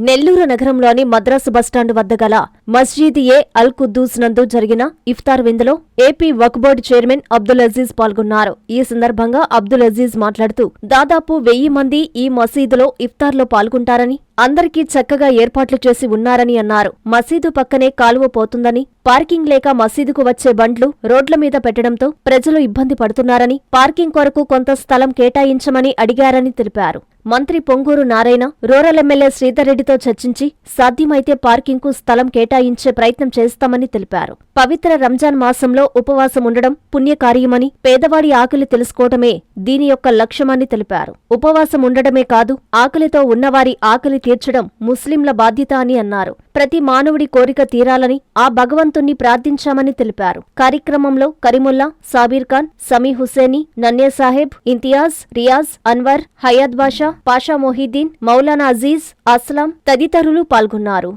నెల్లూరు నగరంలోని మద్రాసు బస్టాండ్ వద్ద గల మస్జీద్ అల్ కుద్దూస్ నందు జరిగిన ఇఫ్తార్ విందులో ఏపీ వక్ఫ్ బోర్డు చైర్మన్ అబ్దుల్ అజీజ్ పాల్గొన్నారు. ఈ సందర్భంగా అబ్దుల్ అజీజ్ మాట్లాడుతూ దాదాపు 1000 మంది ఈ మసీదులో ఇఫ్తార్లో పాల్గొంటారని, అందరికీ చక్కగా ఏర్పాట్లు చేసి ఉన్నారని అన్నారు. మసీదు పక్కనే కాలువ పోతుందని, పార్కింగ్ లేక మసీదుకు వచ్చే బండ్లు రోడ్ల మీద పెట్టడంతో ప్రజలు ఇబ్బంది పడుతున్నారని, పార్కింగ్ కొరకు కొంత స్థలం కేటాయించమని అడిగారని తెలిపారు. మంత్రి పొంగూరు నారాయణ రూరల్ ఎమ్మెల్యే శ్రీధర్ రెడ్డితో చర్చించి సాధ్యమైతే పార్కింగ్కు స్థలం కేటాయించే ప్రయత్నం చేస్తామని తెలిపారు. పవిత్ర రంజాన్ మాసంలో ఉపవాసం ఉండడం పుణ్యకార్యమని, పేదవాడి ఆకలి తెలుసుకోవడమే దీని యొక్క లక్ష్యమని తెలిపారు. ఉపవాసం ఉండడమే కాదు, ఆకలితో ఉన్నవారి ఆకలి తీర్చడం ముస్లింల బాధ్యత అని అన్నారు. ప్రతి మానవుడి కోరిక తీరాలని ఆ భగవంతుణ్ణి ప్రార్థించామని తెలిపారు. కార్యక్రమంలో కరీముల్లా, సాబీర్ ఖాన్, సమీ హుస్సేని, నన్నే సాహెబ్, ఇంతియాజ్, రియాజ్, అన్వర్, హయాత్ బాషా, పాషా మొహిద్దీన్, మౌలానా అజీజ్, అస్లాం తదితరులు పాల్గొన్నారు.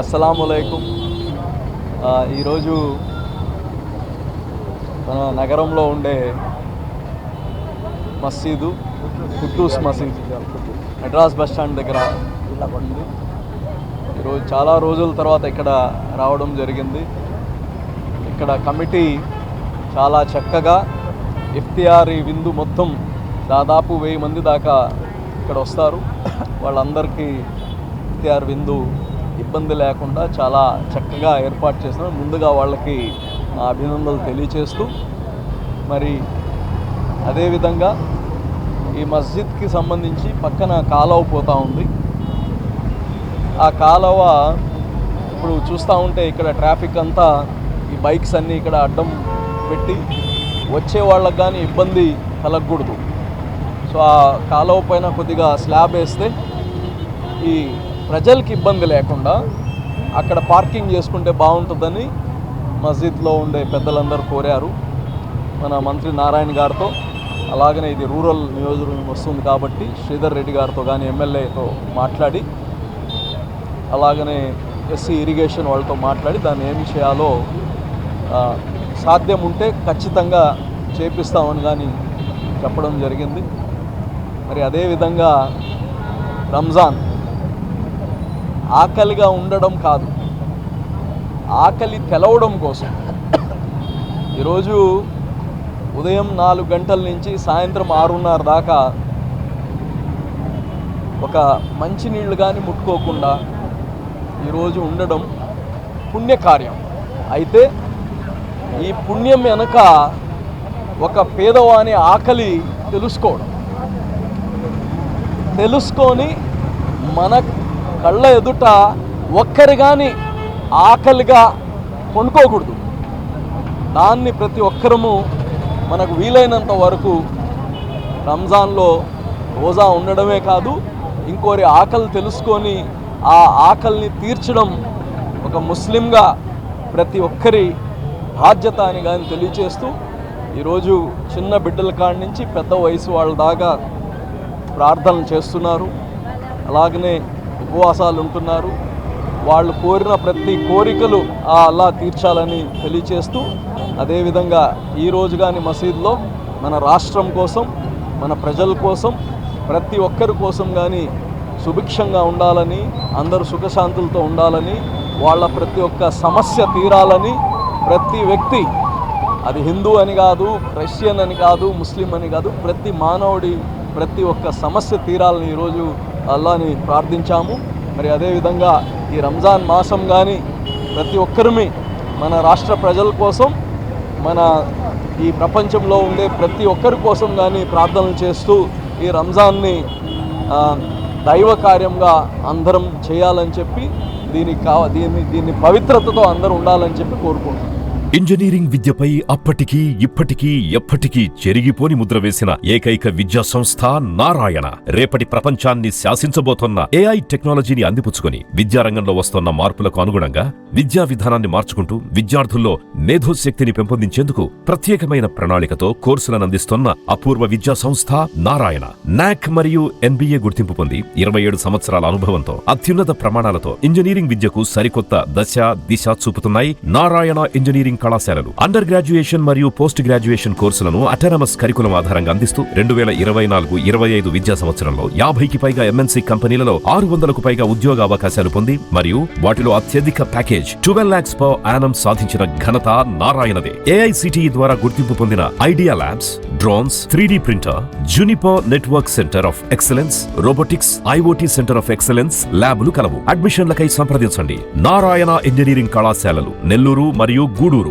అస్సలాముఅలైకుం. ఈరోజు మన నగరంలో ఉండే మసీదు కుద్దూస్ మసీద్ మెడ్రాస్ బస్టాండ్ దగ్గర ఉంది. ఈరోజు చాలా రోజుల తర్వాత ఇక్కడ రావడం జరిగింది. ఇక్కడ కమిటీ చాలా చక్కగా ఇఫ్తియారీ విందు మొత్తం దాదాపు 1000 మంది దాకా ఇక్కడ వస్తారు. వాళ్ళందరికీ ఇఫ్తియార్ విందు ఇబ్బంది లేకుండా చాలా చక్కగా ఏర్పాటు చేస్తున్నారు. ముందుగా వాళ్ళకి అభినందనలు తెలియచేస్తూ, మరి అదేవిధంగా ఈ మస్జిద్కి సంబంధించి పక్కన కాలువ పోతూ ఉంది. ఆ కాలువ ఇప్పుడు చూస్తూ ఉంటే ఇక్కడ ట్రాఫిక్ అంతా ఈ బైక్స్ అన్నీ ఇక్కడ అడ్డం పెట్టి వచ్చే వాళ్ళకి కానీ ఇబ్బంది కలగకూడదు. సో ఆ కాలువ పైన కొద్దిగా స్లాబ్ వేస్తే ఈ ప్రజలకి ఇబ్బంది లేకుండా అక్కడ పార్కింగ్ చేసుకుంటే బాగుంటుందని మస్జిద్లో ఉండే పెద్దలందరూ కోరారు. మన మంత్రి నారాయణ గారితో, అలాగనే ఇది రూరల్ నియోజకవర్గం వస్తుంది కాబట్టి శ్రీధర్ రెడ్డి గారితో కానీ ఎమ్మెల్యేతో మాట్లాడి, అలాగనే ఎస్సీ ఇరిగేషన్ వాళ్ళతో మాట్లాడి దాన్ని ఏమి చేయాలో సాధ్యం ఉంటే ఖచ్చితంగా చేపిస్తామని కానీ చెప్పడం జరిగింది. మరి అదేవిధంగా రంజాన్ ఆకలిగా ఉండడం కాదు, ఆకలి తెలవడం కోసం ఈరోజు ఉదయం 4 గంటల నుంచి సాయంత్రం 6:30 దాకా ఒక మంచినీళ్ళు కానీ ముట్టుకోకుండా ఈరోజు ఉండడం పుణ్యకార్యం. అయితే ఈ పుణ్యం వెనక ఒక పేదవాని ఆకలి తెలుసుకొని మన కళ్ళ ఎదుట ఒక్కరి కానీ ఆకలిగా కొనుక్కోకూడదు. దాన్ని ప్రతి ఒక్కరము మనకు వీలైనంత వరకు రంజాన్లో రోజా ఉండడమే కాదు, ఇంకోరి ఆకలి తెలుసుకొని ఆ ఆకలిని తీర్చడం ఒక ముస్లింగా ప్రతి ఒక్కరి బాధ్యత అని కానీ తెలియచేస్తూ, ఈరోజు చిన్న బిడ్డల కాడి నుంచి పెద్ద వయసు వాళ్ళ దాకా ప్రార్థనలు చేస్తున్నారు. అలాగనే ఉపవాసాలు ఉంటున్నారు. వాళ్ళు కోరిన ప్రతి కోరికలు అల్లా తీర్చాలని తెలియచేస్తూ, అదేవిధంగా ఈరోజు కానీ మసీదులో మన రాష్ట్రం కోసం, మన ప్రజల కోసం, ప్రతి ఒక్కరి కోసం కానీ సుభిక్షంగా ఉండాలని, అందరూ సుఖశాంతులతో ఉండాలని, వాళ్ళ ప్రతి ఒక్క సమస్య తీరాలని, ప్రతి వ్యక్తి, అది హిందూ అని కాదు, క్రిస్టియన్ అని కాదు, ముస్లిం అని కాదు, ప్రతి మానవుడి ప్రతి ఒక్క సమస్య తీరాలని ఈరోజు అల్లాని ప్రార్థించాము. మరి అదేవిధంగా ఈ రంజాన్ మాసం కానీ ప్రతి ఒక్కరిమి మన రాష్ట్ర ప్రజల కోసం, మన ఈ ప్రపంచంలో ఉండే ప్రతి ఒక్కరి కోసం కానీ ప్రార్థనలు చేస్తూ ఈ రంజాన్ని దైవ కార్యంగా అందరం చేయాలని చెప్పి, దీన్ని పవిత్రతతో అందరూ ఉండాలని చెప్పి కోరుకుంటున్నాం. ఇంజనీరింగ్ విద్యపై అప్పటికీ ఇప్పటికీ ఎప్పటికీ చెరిగిపోని ముద్ర వేసిన ఏకైక విద్యా సంస్థ నారాయణ. రేపటి ప్రపంచాన్ని శాసించబోతోన్న AI టెక్నాలజీని అందిపుచ్చుకొని విద్యారంగంలో వస్తోన్న మార్పులకు అనుగుణంగా విద్యా విధానాన్ని మార్చుకుంటూ విద్యార్థుల్లో మేధోశక్తిని పెంపొందించేందుకు ప్రత్యేకమైన ప్రణాళికతో కోర్సులను అందిస్తోన్న అపూర్వ విద్యా సంస్థ నారాయణ. NAC మరియు NBA గుర్తింపు పొంది 27 సంవత్సరాల అనుభవంతో అత్యున్నత ప్రమాణాలతో ఇంజనీరింగ్ విద్యకు సరికొత్త దశ దిశ చూపుతున్నాయి నారాయణ ఇంజనీరింగ్ కళాశాలలు. అండర్ గ్రాడ్యుయేషన్ మరియు పోస్ట్ గ్రాడ్యుయేషన్ కోర్సులను అటానమస్ కరికులం ఆధారంగా అందిస్తూ 2024-25 విద్యా సంవత్సరంలో 50కి పైగా MNC కంపెనీలలో 600కు పైగా ఉద్యోగ అవకాశాలు పొంది మరియు వాటిలో అత్యధిక ప్యాకేజ్ 12 lakhs per annum సాధించిన ఘనత నారాయణదే. AICTE ద్వారా గుర్తింపు పొందిన idea labs, drones, 3D printer, Juniper network centre of excellence, robotics, IoT centre of excellence ల్యాబ్లు కలవు. అడ్మిషన్లకై సంప్రదించండి. నారాయణ ఇంజనీరింగ్ కళాశాలలు నెల్లూరు మరియు గూడూరు.